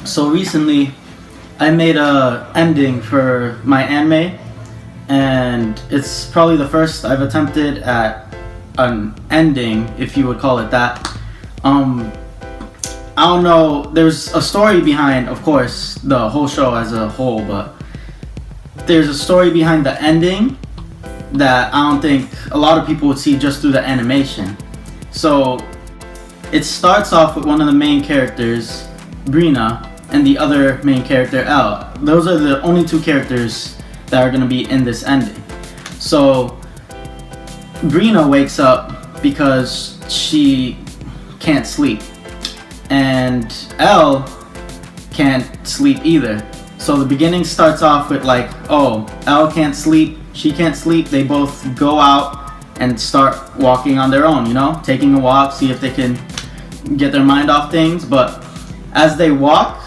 So recently, I made a ending for my anime, and it's probably the first I've attempted at an ending, if you would call it that. Um, I don't know. There's a story behind, of course, the whole show as a whole, but there's a story behind the ending that I don't think a lot of people would see just through the animation. So it starts off with one of the main characters, Brina, and the other main character, Elle. Those are the only two characters that are going to be in this ending. So Brina wakes up because she can't sleep, and Elle can't sleep either. So the beginning starts off with like, oh, Elle can't sleep, she can't sleep. They both go out and start walking on their own, taking a walk, see if they can get their mind off things. But as they walk,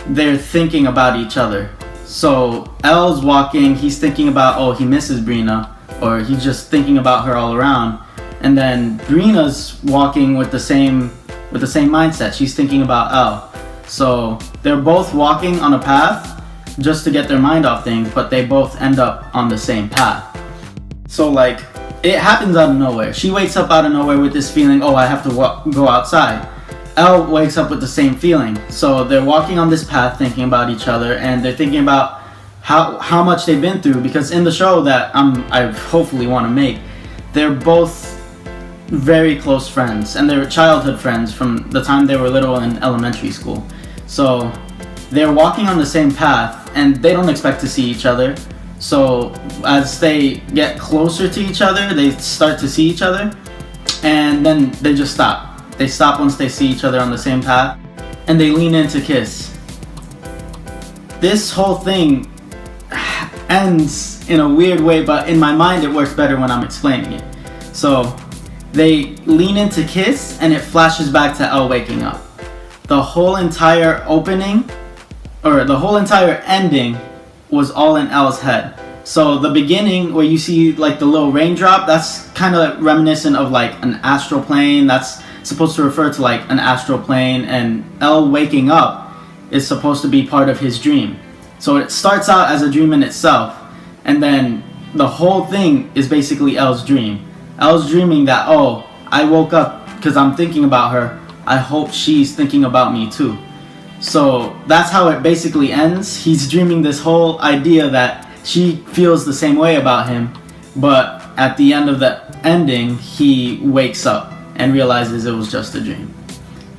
they're thinking about each other. So Elle's walking, he's thinking about, oh, he misses Brina, or he's just thinking about her all around. And then Brina's walking with the same mindset. She's thinking about Elle. So they're both walking on a path just to get their mind off things, but they both end up on the same path. So like, it happens out of nowhere. She wakes up out of nowhere with this feeling, oh, I have to go outside. Elle wakes up with the same feeling. So they're walking on this path thinking about each other, and they're thinking about how much they've been through, because in the show that I hopefully want to make, they're both very close friends, and they're childhood friends from the time they were little in elementary school. So they're walking on the same path, and they don't expect to see each other. So as they get closer to each other, they start to see each other, and then they just stop. They stop once they see each other on the same path, and they lean in to kiss. This whole thing ends in a weird way, but in my mind it works better when I'm explaining it. So they lean in to kiss, and it flashes back to Elle waking up. The whole entire opening, or the whole entire ending, was all in Elle's head. So the beginning where you see like the little raindrop, that's kind of reminiscent of like an astral plane. That's supposed to refer to like an astral plane, and Elle waking up is supposed to be part of his dream. So it starts out as a dream in itself, and then the whole thing is basically Elle's dream. Elle's dreaming that, oh, I woke up because I'm thinking about her. I hope she's thinking about me too. So that's how it basically ends. He's dreaming this whole idea that she feels the same way about him, but at the end of the ending, he wakes up and realizes it was just a dream.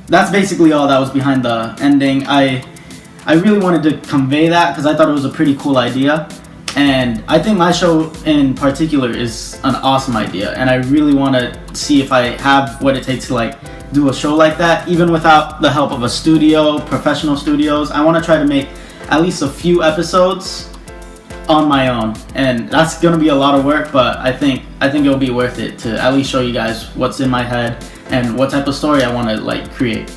That's basically all that was behind the ending. I really wanted to convey that because I thought it was a pretty cool idea, and I think my show in particular is an awesome idea, and I really want to see if I have what it takes to like do a show like that, even without the help of a studio, professional studios. I want to try to make at least a few episodes on my own, and that's gonna be a lot of work, but I think it'll be worth it to at least show you guys what's in my head and what type of story I want to like create.